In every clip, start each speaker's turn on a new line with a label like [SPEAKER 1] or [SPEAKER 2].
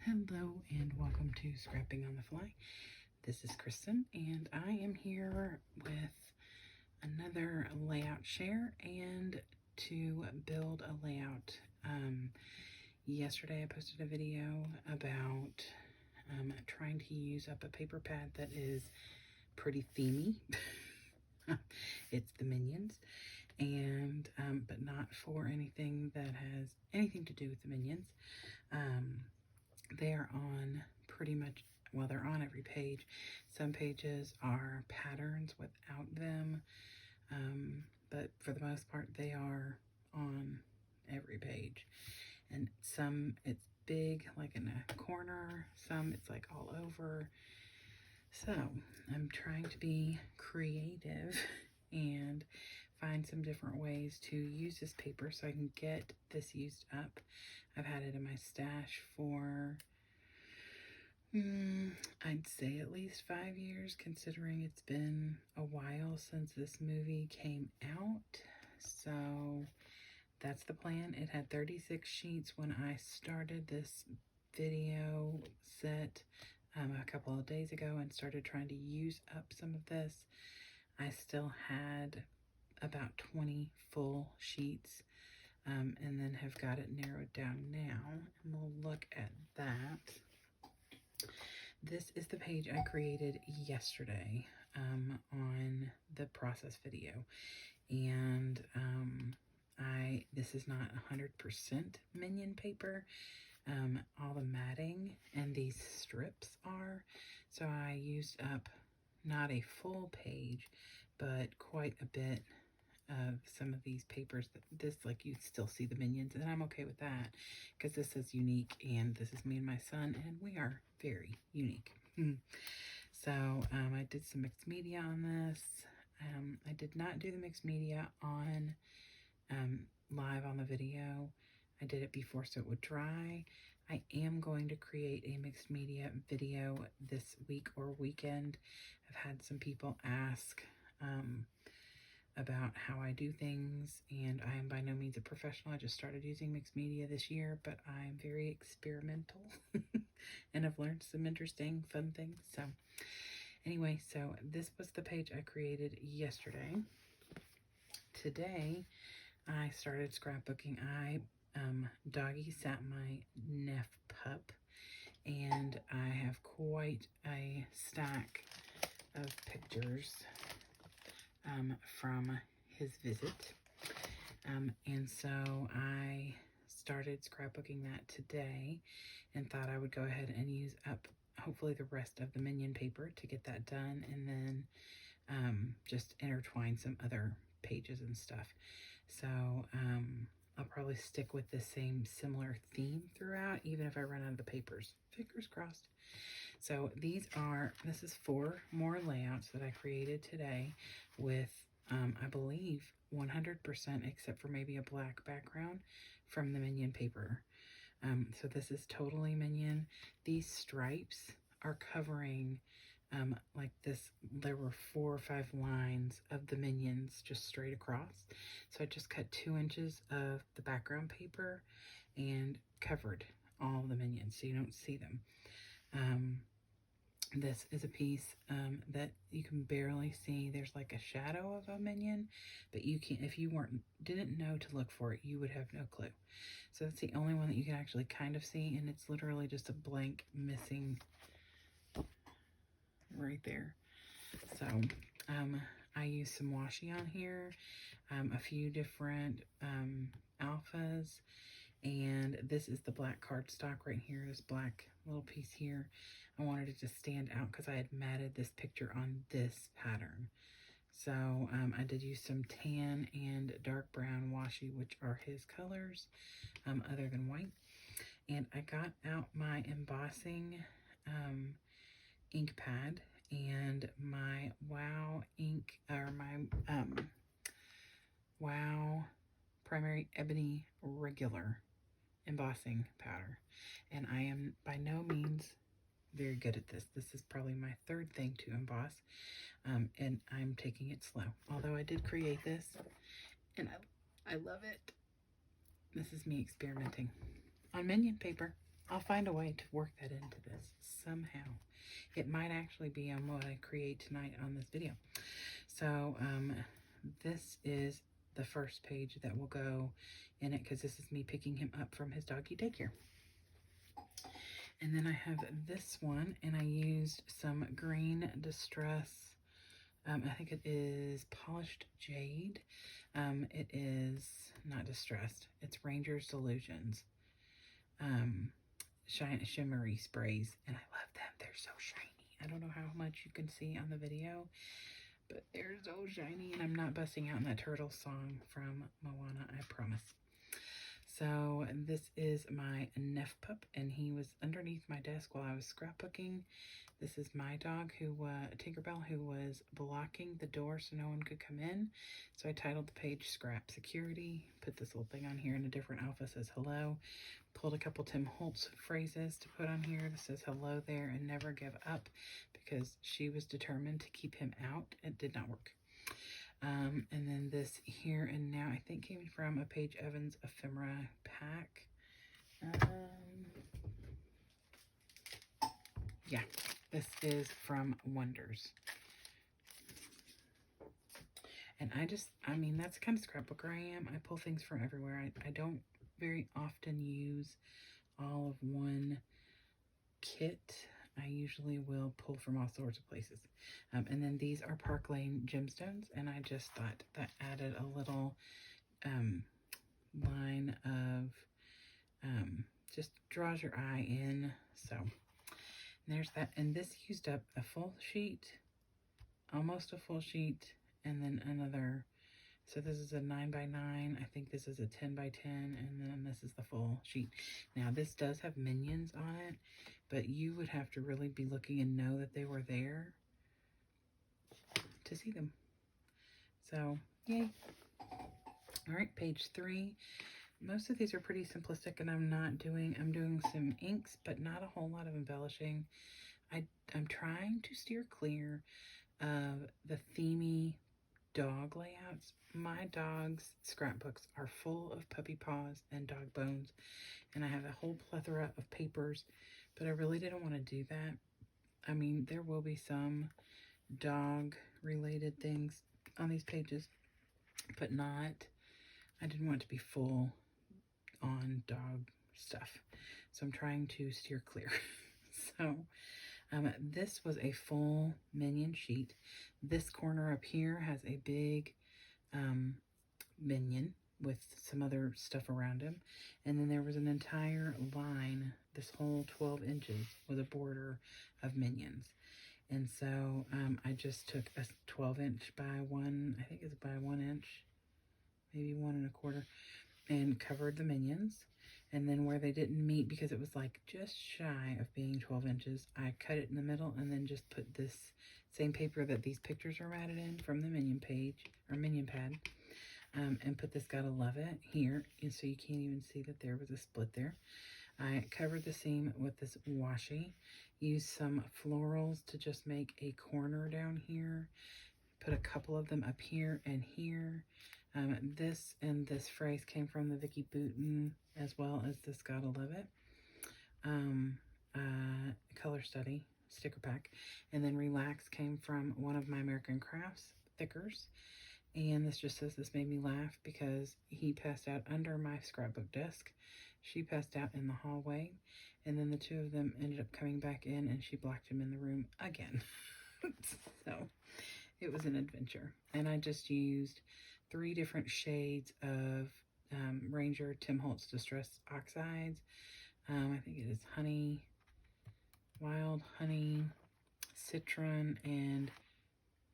[SPEAKER 1] Hello and welcome to Scrapping on the Fly. This is Kristen and I am here with another layout share and to build a layout. Yesterday I posted a video about trying to use up a paper pad that is pretty themey. It's the Minions, and but not for anything that has anything to do with the Minions. They are on pretty much, well, they're on every page. Some pages are patterns without them, but for the most part they are on every page. And some it's big, like in a corner, some it's like all over. So I'm trying to be creative and find some different ways to use this paper so I can get this used up. I've had it in my stash for, I'd say at least 5 years, considering it's been a while since this movie came out. So that's the plan. It had 36 sheets when I started this video set a couple of days ago and started trying to use up some of this. I still had about 20 full sheets, and then have got it narrowed down now, and we'll look at that. This is the page I created yesterday on the process video, and this is not 100% Minion paper. All the matting and these strips are, so I used up not a full page, but quite a bit of some of these papers. This, like, you still see the Minions, and I'm okay with that because this is unique, and this is me and my son, and we are very unique. So I did some mixed media on this. I did not do the mixed media on live on the video. I did it before so it would dry. I am going to create a mixed media video this week or weekend. I've had some people ask about how I do things, and I am by no means a professional. I just started using mixed media this year, but I'm very experimental and I've learned some interesting, fun things. So anyway, so this was the page I created yesterday. Today, I started scrapbooking. I doggy sat my Neff pup, and I have quite a stack of pictures from his visit, and so I started scrapbooking that today and thought I would go ahead and use up hopefully the rest of the Minion paper to get that done, and then just intertwine some other pages and stuff. So I'll probably stick with the same similar theme throughout, even if I run out of the papers. Fingers crossed. So this is 4 more layouts that I created today with, I believe, 100% except for maybe a black background from the Minion paper. So this is totally Minion. These stripes are covering like this. There were 4 or 5 lines of the Minions just straight across. So I just cut 2 inches of the background paper and covered all the Minions so you don't see them. This is a piece that you can barely see. There's like a shadow of a Minion, but you can't, if you didn't know to look for it, you would have no clue. So that's the only one that you can actually kind of see, and it's literally just a blank missing right there. So I used some washi on here, a few different alphas, and this is the black cardstock right here, this black little piece here. I wanted it to stand out because I had matted this picture on this pattern. So I did use some tan and dark brown washi, which are his colors, other than white. And I got out my embossing ink pad and my Wow ink, or my Wow Primary Ebony regular embossing powder. And I am by no means very good at this. This is probably my 3rd thing to emboss, and I'm taking it slow. Although I did create this, and I love it. This is me experimenting on Minion paper. I'll find a way to work that into this somehow. It might actually be on what I create tonight on this video. So this is the first page that will go in it, because this is me picking him up from his doggy daycare. And then I have this one, and I used some green distress. I think it is polished jade. It is not distressed. It's Ranger's Delusions. Shimmery sprays, and I love them. They're so shiny. I don't know how much you can see on the video, but they're so shiny, and I'm not busting out in that turtle song from Moana, I promise. So this is my Neff pup, and he was underneath my desk while I was scrapbooking. This is my dog, Tinkerbell, who was blocking the door so no one could come in. So I titled the page Scrap Security, put this little thing on here in a different alpha, says hello. Pulled a couple Tim Holtz phrases to put on here that says hello there and never give up, because she was determined to keep him out. It did not work. And then this Here and Now, I think, came from a Paige Evans ephemera pack. Yeah, this is from Wonders. And I mean, that's the kind of scrapbooker I am. I pull things from everywhere. I don't very often use all of one kit. I usually will pull from all sorts of places. And then these are Park Lane gemstones, and I just thought that added a little line of, just draws your eye in. So there's that. And this used up a full sheet, almost a full sheet, and then another. So this is a 9x9. I think this is a 10x10, and then this is the full sheet. Now this does have minions on it, but you would have to really be looking and know that they were there to see them. So, yay. All right, page 3. Most of these are pretty simplistic, and I'm doing some inks, but not a whole lot of embellishing. I'm trying to steer clear of the themey dog layouts. My dog's scrapbooks are full of puppy paws and dog bones, and I have a whole plethora of papers, but I really didn't want to do that. I mean, there will be some dog related things on these pages, but I didn't want it to be full on dog stuff. So I'm trying to steer clear. So this was a full minion sheet. This corner up here has a big minion with some other stuff around him. And then there was an entire line, this whole 12 inches with a border of minions. And so I just took a 12-inch by 1, I think it's by 1 inch, maybe 1 1/4, and covered the minions. And then where they didn't meet, because it was like just shy of being 12 inches, I cut it in the middle and then just put this same paper that these pictures are matted in from the Minion page, or Minion pad, and put this Gotta Love It here, and so you can't even see that there was a split there. I covered the seam with this washi, used some florals to just make a corner down here, put a couple of them up here and here. This and this phrase came from the Vicky Booten, as well as this Gotta Love It color study sticker pack. And then Relax came from one of my American Crafts thickers. And this just says, this made me laugh because he passed out under my scrapbook desk. She passed out in the hallway. And then the two of them ended up coming back in, and she blocked him in the room again. So it was an adventure. And I just used 3 different shades of Ranger Tim Holtz Distress Oxides. I think it is honey, wild honey, citron, and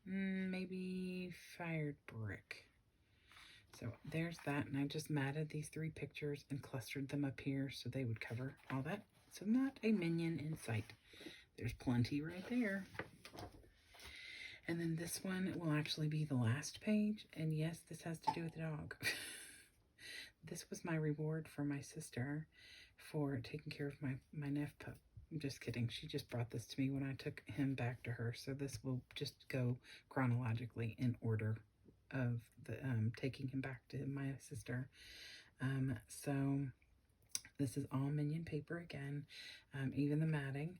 [SPEAKER 1] maybe fired brick. So there's that, and I just matted these 3 pictures and clustered them up here so they would cover all that. So not a minion in sight. There's plenty right there. And then this one will actually be the last page, and yes, this has to do with the dog. This was my reward for my sister for taking care of my Neff pup. I'm just kidding. She just brought this to me when I took him back to her. So this will just go chronologically in order of the taking him back to my sister. So This is all Minion paper again, even the matting.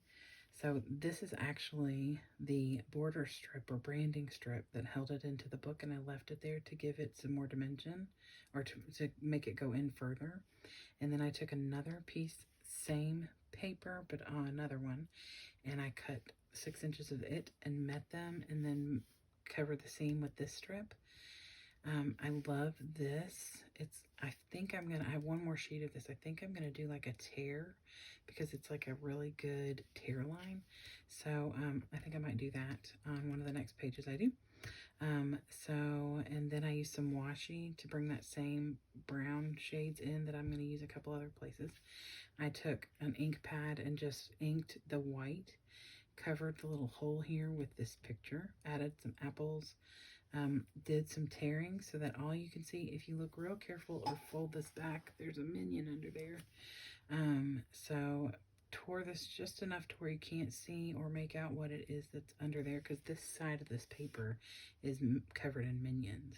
[SPEAKER 1] So this is actually the border strip or branding strip that held it into the book, and I left it there to give it some more dimension, or to make it go in further. And then I took another piece, same paper, but on another one, and I cut 6 inches of it and met them, and then covered the seam with this strip. I love this. I think I have one more sheet of this. I think I'm gonna do like a tear, because it's like a really good tear line. So I think I might do that on one of the next pages I do. And then I used some washi to bring that same brown shades in that I'm gonna use a couple other places. I took an ink pad and just inked the white, covered the little hole here with this picture, added some apples, did some tearing so that all you can see, if you look real careful or fold this back, there's a minion under there. So tore this just enough to where you can't see or make out what it is that's under there, because this side of this paper is covered in minions.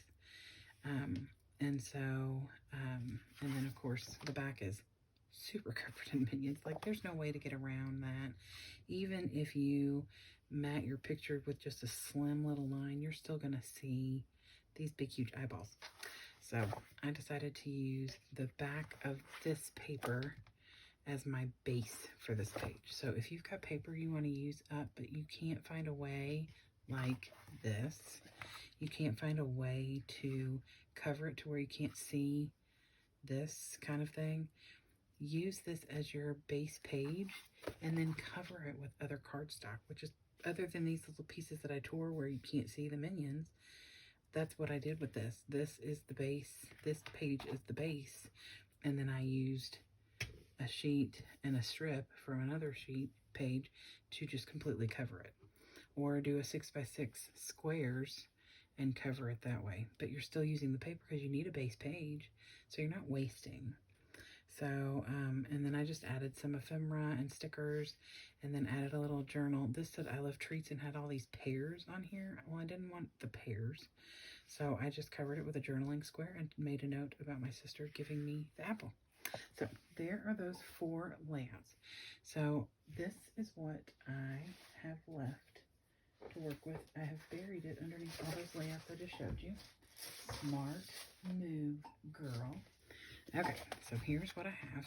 [SPEAKER 1] And then of course the back is super covered in minions. Like, there's no way to get around that. Even if you mat your picture with just a slim little line, you're still gonna see these big huge eyeballs. So I decided to use the back of this paper as my base for this page. So if you've got paper you want to use up, but you can't find a way like this, you can't find a way to cover it to where you can't see this kind of thing, use this as your base page and then cover it with other cardstock, which is, other than these little pieces that I tore where you can't see the minions, that's what I did with this. This is the base. This page is the base. And then I used a sheet and a strip from another sheet page to just completely cover it. Or do a 6x6 squares and cover it that way. But you're still using the paper because you need a base page, so you're not wasting. So, and then I just added some ephemera and stickers, and then added a little journal. This said I love treats and had all these pears on here. Well, I didn't want the pears, so I just covered it with a journaling square and made a note about my sister giving me the apple. So there are those 4 layouts. So this is what I have left to work with. I have buried it underneath all those layouts I just showed you. Smart move, girl. Okay, so here's what I have.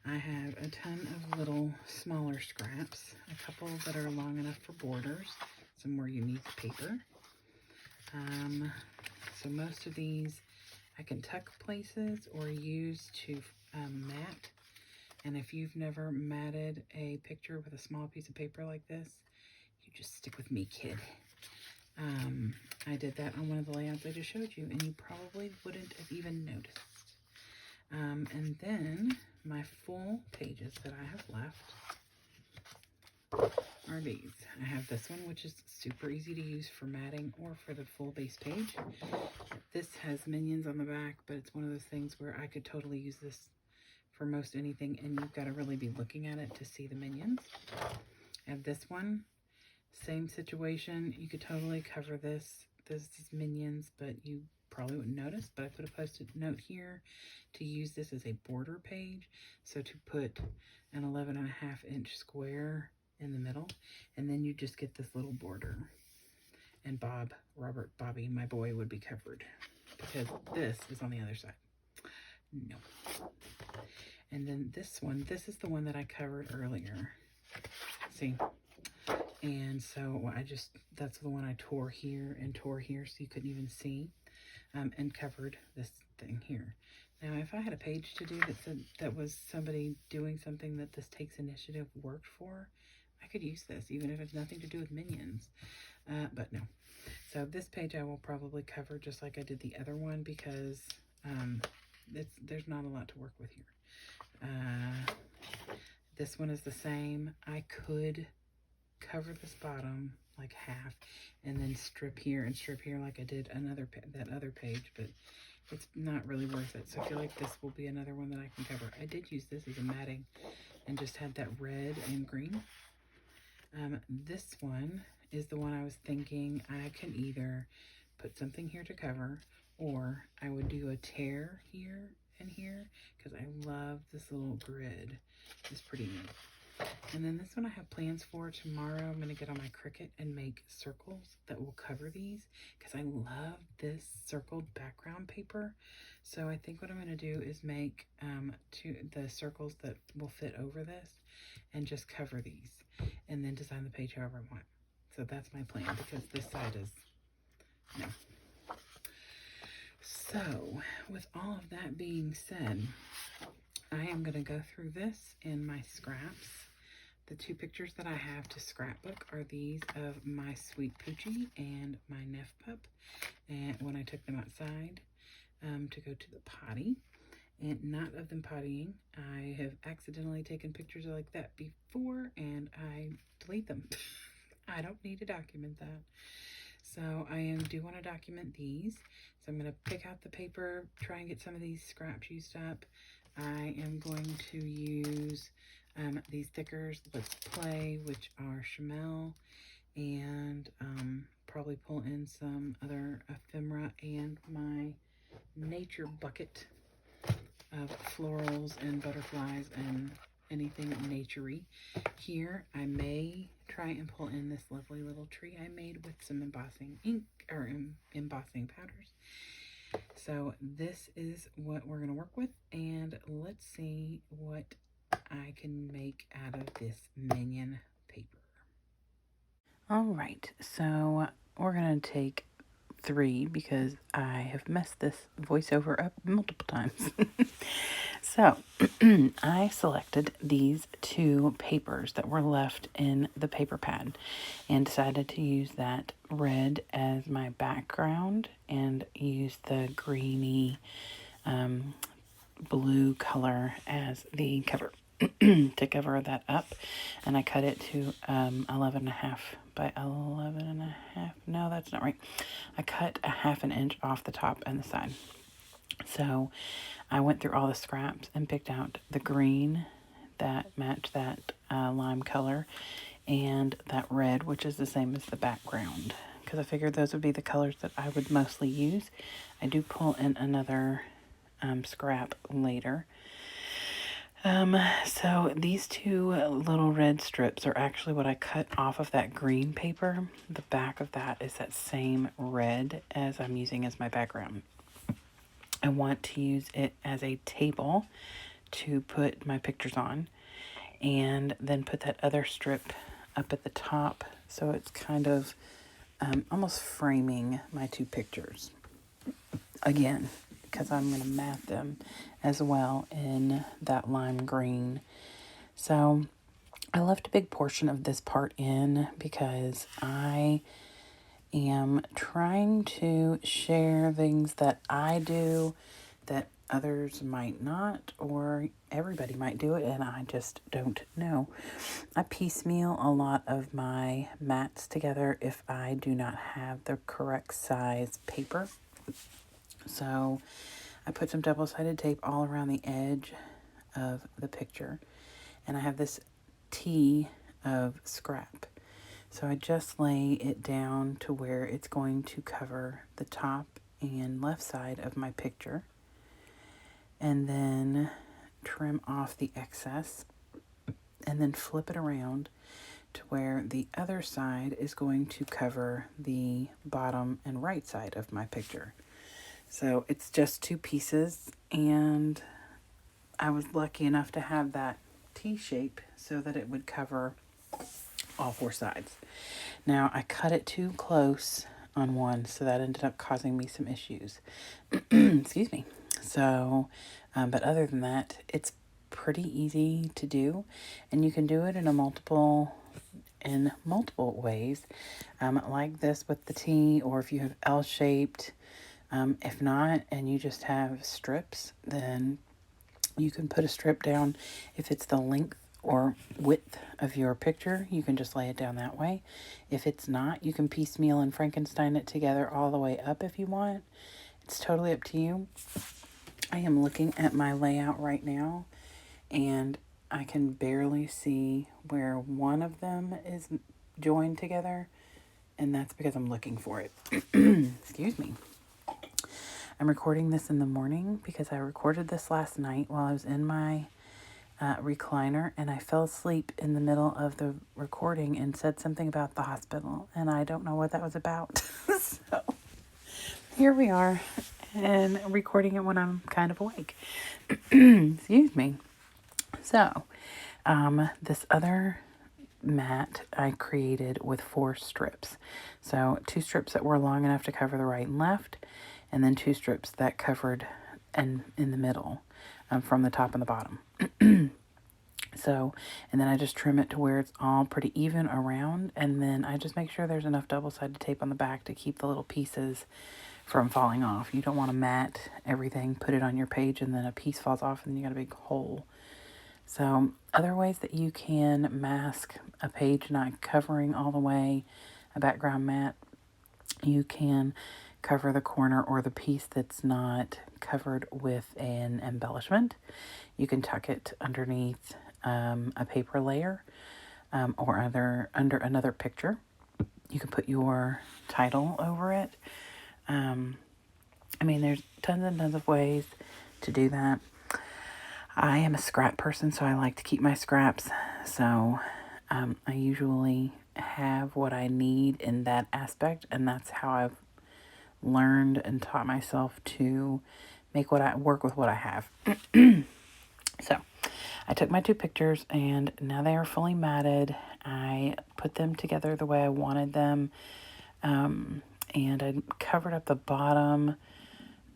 [SPEAKER 1] I have a ton of little smaller scraps, a couple that are long enough for borders, some more unique paper. So most of these I can tuck places or use to mat. And if you've never matted a picture with a small piece of paper like this, you just stick with me, kid. I did that on one of the layouts I just showed you, and you probably wouldn't have even noticed. And then my full pages that I have left are these. I have this one, which is super easy to use for matting or for the full base page. This has minions on the back, but it's one of those things where I could totally use this for most anything, and you've got to really be looking at it to see the minions. I have this one. Same situation. You could totally cover this. This is minions, but you probably wouldn't notice. But I put a post-it note here to use this as a border page. So to put an 11.5-inch square in the middle, and then you just get this little border. And Bobby, my boy, would be covered because this is on the other side. No. And then this one, this is the one that I covered earlier. See? And so that's the one I tore here and tore here so you couldn't even see, and covered this thing here. Now, if I had a page to do that said that was somebody doing something that this takes initiative worked for, I could use this, even if it's nothing to do with minions. But no. So this page I will probably cover just like I did the other one, because there's not a lot to work with here. This one is the same. I could cover this bottom like half and then strip here and strip here like I did that other page, but it's not really worth it. So I feel like this will be another one that I can cover. I did use this as a matting and just had that red and green. This one is the one I was thinking I can either put something here to cover, or I would do a tear here in here because I love this little grid. It's pretty neat. And then this one I have plans for tomorrow. I'm going to get on my Cricut and make circles that will cover these because I love this circled background paper. So I think what I'm going to do is make the circles that will fit over this and just cover these and then design the page however I want. So that's my plan because this side is, no. So with all of that being said, I am going to go through this in my scraps. The two pictures that I have to scrapbook are these of my sweet Poochie and my Neff pup, and when I took them outside to go to the potty, and not of them pottying. I have accidentally taken pictures like that before, and I delete them. I don't need to document that. So I do want to document these. So I'm going to pick out the paper, try and get some of these scraps used up. I am going to use these stickers, Let's Play, which are Chamel, and probably pull in some other ephemera and my nature bucket of florals and butterflies and anything naturey. Here I may try and pull in this lovely little tree I made with some embossing ink or embossing powders. So this is what we're going to work with, and let's see what I can make out of this Minion paper. All right, so we're going to take 3 because I have messed this voiceover up multiple times. So I selected these 2 papers that were left in the paper pad and decided to use that red as my background and use the greeny blue color as the cover to cover that up. And I cut it to 11.5 by 11.5. No, that's not right. I cut a 1/2 inch off the top and the side. So I went through all the scraps and picked out the green that matched that lime color and that red, which is the same as the background, because I figured those would be the colors that I would mostly use. I do pull in another scrap later. So these 2 little red strips are actually what I cut off of that green paper. The back of that is that same red as I'm using as my background. I want to use it as a table to put my pictures on, and then put that other strip up at the top so it's kind of almost framing my 2 pictures. Again, because I'm going to mat them as well in that lime green. So I left a big portion of this part in because I am trying to share things that I do that others might not, or everybody might do it and I just don't know. I piecemeal a lot of my mats together if I do not have the correct size paper. So I put some double-sided tape all around the edge of the picture, and I have this T of scrap. So I just lay it down to where it's going to cover the top and left side of my picture, and then trim off the excess, and then flip it around to where the other side is going to cover the bottom and right side of my picture. So it's just 2 pieces, and I was lucky enough to have that T shape so that it would cover all 4 sides. Now I cut it too close on one, so that ended up causing me some issues. Excuse me. So, but other than that, it's pretty easy to do, and you can do it in multiple ways, like this with the T, or if you have L-shaped. If not, and you just have strips, then you can put a strip down. If it's the length or width of your picture, you can just lay it down that way. If it's not, you can piecemeal and Frankenstein it together all the way up if you want. It's totally up to you. I am looking at my layout right now, and I can barely see where one of them is joined together, and that's because I'm looking for it. Excuse me. I'm recording this in the morning because I recorded this last night while I was in my recliner, and I fell asleep in the middle of the recording and said something about the hospital, and I don't know what that was about. So here we are, and recording it when I'm kind of awake. Excuse me. So, this other mat I created with 4 strips. So 2 strips that were long enough to cover the right and left, and then 2 strips that covered in the middle, from the top and the bottom. So, and then I just trim it to where it's all pretty even around, and then I just make sure there's enough double-sided tape on the back to keep the little pieces from falling off. You don't want to mat everything, put it on your page, and then a piece falls off, and then you got a big hole. So, other ways that you can mask a page not covering all the way a background mat, you can cover the corner or the piece that's not covered with an embellishment. You can tuck it underneath a paper layer, or under another picture. You can put your title over it. I mean, there's tons and tons of ways to do that. I am a scrap person, so I like to keep my scraps. So I usually have what I need in that aspect, and that's how I've learned and taught myself to make work with what I have. So I took my 2 pictures, and now they are fully matted. I put them together the way I wanted them, and I covered up the bottom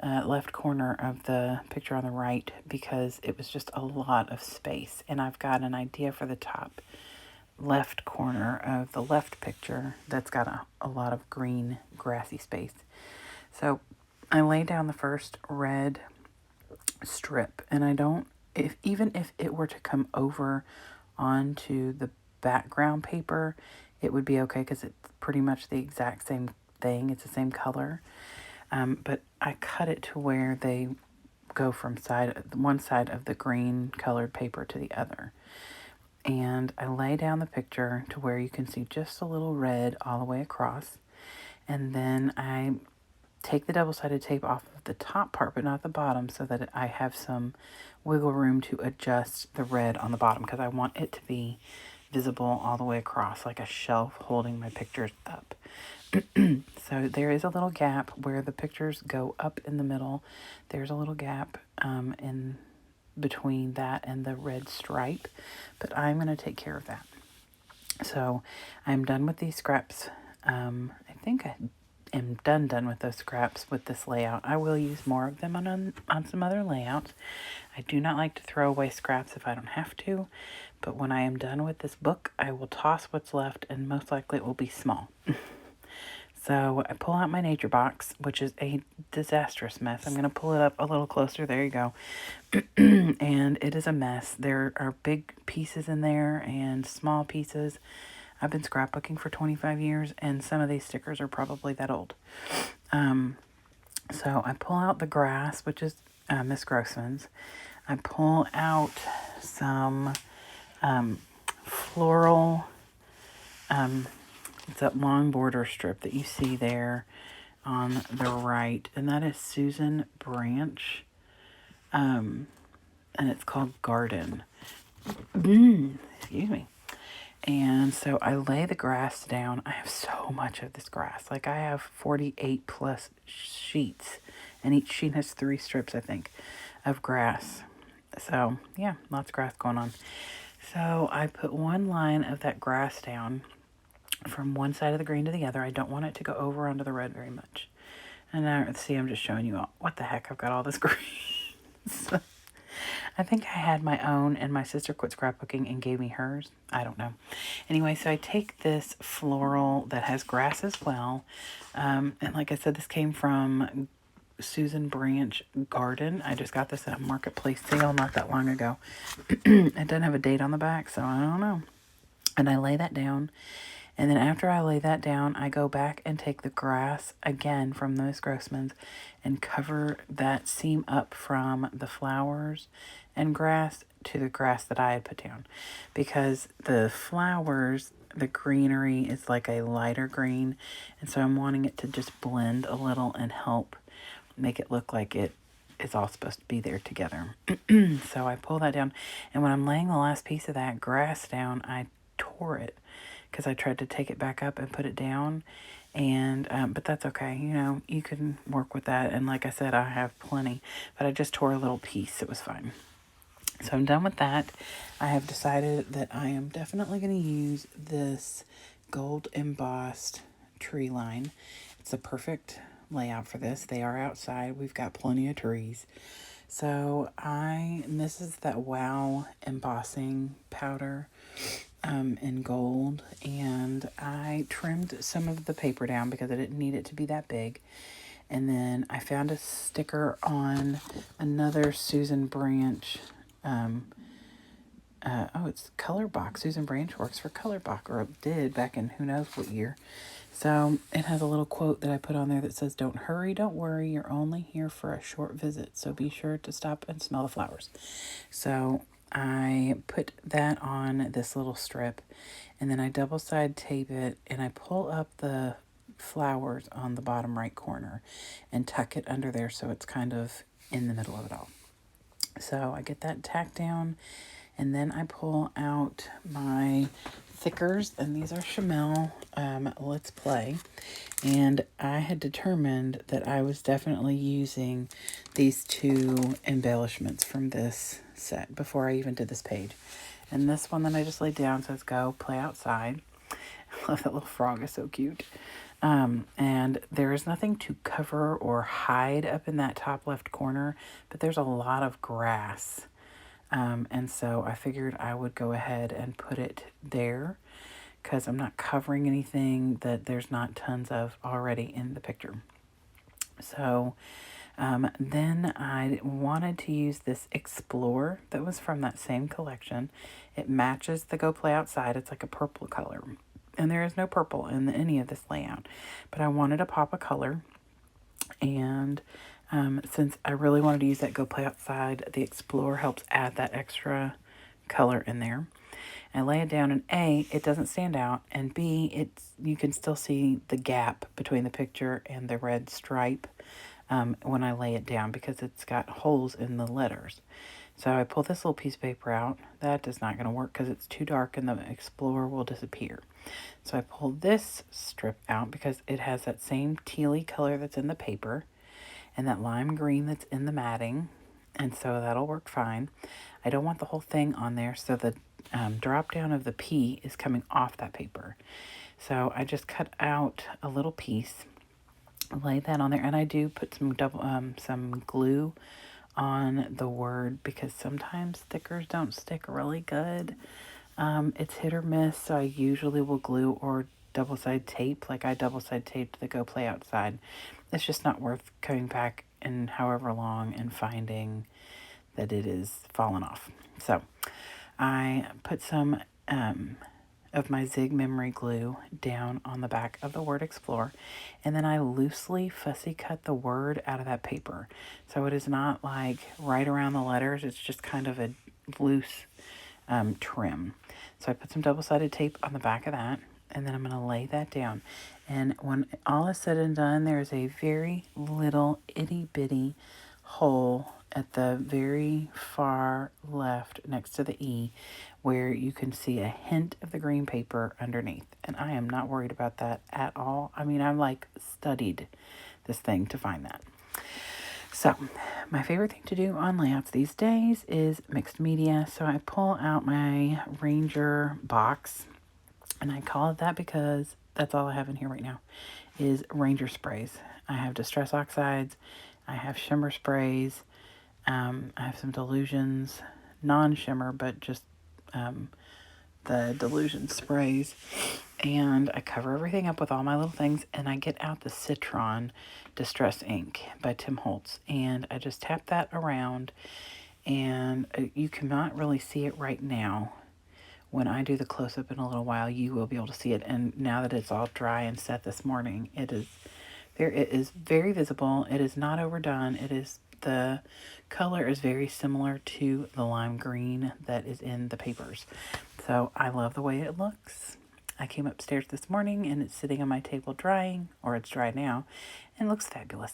[SPEAKER 1] left corner of the picture on the right because it was just a lot of space, and I've got an idea for the top left corner of the left picture that's got a lot of green grassy space. So I lay down the first red strip, and I don't, even if it were to come over onto the background paper, it would be okay because it's pretty much the exact same thing. It's the same color. But I cut it to where they go from one side of the green colored paper to the other. And I lay down the picture to where you can see just a little red all the way across. And then I take the double-sided tape off of the top part, but not the bottom, so that I have some wiggle room to adjust the red on the bottom, because I want it to be visible all the way across, like a shelf holding my pictures up. So there is a little gap where the pictures go up in the middle. There's a little gap in between that and the red stripe, but I'm going to take care of that. So I'm done with these scraps. I think I am done with those scraps with this layout. I will use more of them on some other layouts. I do not like to throw away scraps if I don't have to, but when I am done with this book, I will toss what's left, and most likely it will be small. So I pull out my nature box, which is a disastrous mess. I'm going to pull it up a little closer. There you go. And it is a mess. There are big pieces in there and small pieces. I've been scrapbooking for 25 years, and some of these stickers are probably that old. So I pull out the grass, which is Miss Grossman's. I pull out some floral, it's that long border strip that you see there on the right, and that is Susan Branch, and it's called Garden. Excuse me. And so I lay the grass down. I have so much of this grass. Like, I have 48 plus sheets, and each sheet has 3 strips, I think, of grass. So, yeah, lots of grass going on. So I put one line of that grass down from one side of the green to the other. I don't want it to go over onto the red very much. And now, see, I'm just showing you all, what the heck, I've got all this green. So, I think I had my own, and my sister quit scrapbooking and gave me hers. I don't know. Anyway, so I take this floral that has grass as well. And like I said, this came from Susan Branch Garden. I just got this at a marketplace sale not that long ago. It doesn't have a date on the back, so I don't know. And I lay that down. And then after I lay that down, I go back and take the grass again from Miss Grossman's and cover that seam up from the flowers and grass to the grass that I had put down. Because the flowers, the greenery is like a lighter green, and so I'm wanting it to just blend a little and help make it look like it is all supposed to be there together. So I pull that down, and when I'm laying the last piece of that grass down, I tore it because I tried to take it back up and put it down, and but that's okay. You know, you can work with that, and like I said, I have plenty, but I just tore a little piece. It was fine. So I'm done with that. I have decided that I am definitely going to use this gold embossed tree line. It's a perfect layout for this. They are outside. We've got plenty of trees. So this is that Wow embossing powder in gold, and I trimmed some of the paper down because I didn't need it to be that big. And then I found a sticker on another Susan Branch. It's Color Box. Susan Branch works for Color Box, or did back in who knows what year. So it has a little quote that I put on there that says, "Don't hurry, don't worry, you're only here for a short visit, so be sure to stop and smell the flowers." So I put that on this little strip, and then I double side tape it, and I pull up the flowers on the bottom right corner and tuck it under there so it's kind of in the middle of it all. So I get that tacked down, and then I pull out my thickers, and these are Chamel Let's Play. And I had determined that I was definitely using these two embellishments from this set before I even did this page. And this one that I just laid down says, "Go play outside." I love that little frog, is so cute. And there is nothing to cover or hide up in that top left corner, but there's a lot of grass. And so I figured I would go ahead and put it there because I'm not covering anything that there's not tons of already in the picture. So then I wanted to use this Explore that was from that same collection. It matches the Go Play Outside. It's like a purple color. And there is no purple in any of this layout. But I wanted to pop a color. And since I really wanted to use that Go Play Outside, the Explore helps add that extra color in there. I lay it down, and A, it doesn't stand out, and B, you can still see the gap between the picture and the red stripe when I lay it down because it's got holes in the letters. So I pull this little piece of paper out. That is not going to work because it's too dark and the Explorer will disappear. So I pull this strip out because it has that same tealy color that's in the paper and that lime green that's in the matting, and so that'll work fine. I don't want the whole thing on there, so the drop down of the P is coming off that paper. So I just cut out a little piece, lay that on there, and I do put some glue on the word because sometimes stickers don't stick really good. It's hit or miss, so I usually will glue or double-side tape, like I double-side taped the Go Play Outside. It's just not worth coming back in however long and finding that it is fallen off. So I put some of my Zig memory glue down on the back of the word Explore, and then I loosely fussy cut the word out of that paper. So it is not like right around the letters, it's just kind of a loose trim. So I put some double-sided tape on the back of that, and then I'm going to lay that down. And when all is said and done, there's a very little itty-bitty hole at the very far left next to the E where you can see a hint of the green paper underneath. And I am not worried about that at all. I mean, I've like studied this thing to find that. So my favorite thing to do on layouts these days is mixed media. So I pull out my Ranger box, and I call it that because that's all I have in here right now is Ranger sprays. I have Distress Oxides, I have shimmer sprays, I have some Delusions, non-shimmer, but just the Delusion sprays, and I cover everything up with all my little things, and I get out the Citron Distress Ink by Tim Holtz, and I just tap that around, and you cannot really see it right now. When I do the close-up in a little while, you will be able to see it, and now that it's all dry and set this morning, it is very visible. It is not overdone. The color is very similar to the lime green that is in the papers. So I love the way it looks. I came upstairs this morning and it's sitting on my table drying, or it's dry now, and it looks fabulous.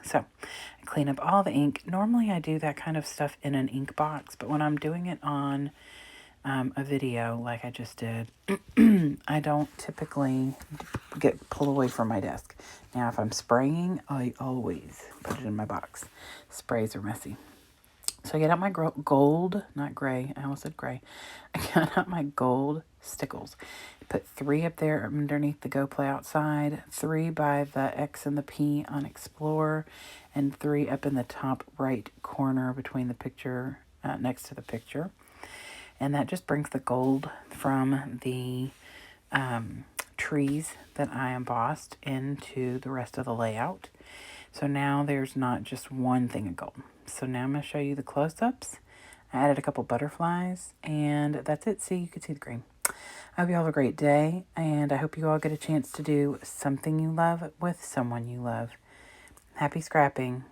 [SPEAKER 1] So I clean up all the ink. Normally I do that kind of stuff in an ink box, but when I'm doing it on a video like I just did, I don't typically pull away from my desk. Now if I'm spraying, I always put it in my box. Sprays are messy. So I get out my gold, not gray, I almost said gray. I got out my gold stickles. Put 3 up there underneath the Go Play Outside, 3 by the X and the P on Explore, and 3 up in the top right corner between the picture, next to the picture. And that just brings the gold from the trees that I embossed into the rest of the layout. So now there's not just one thing of gold. So now I'm going to show you the close-ups. I added a couple butterflies, and that's it. See, you can see the green. I hope you have a great day, and I hope you all get a chance to do something you love with someone you love. Happy scrapping.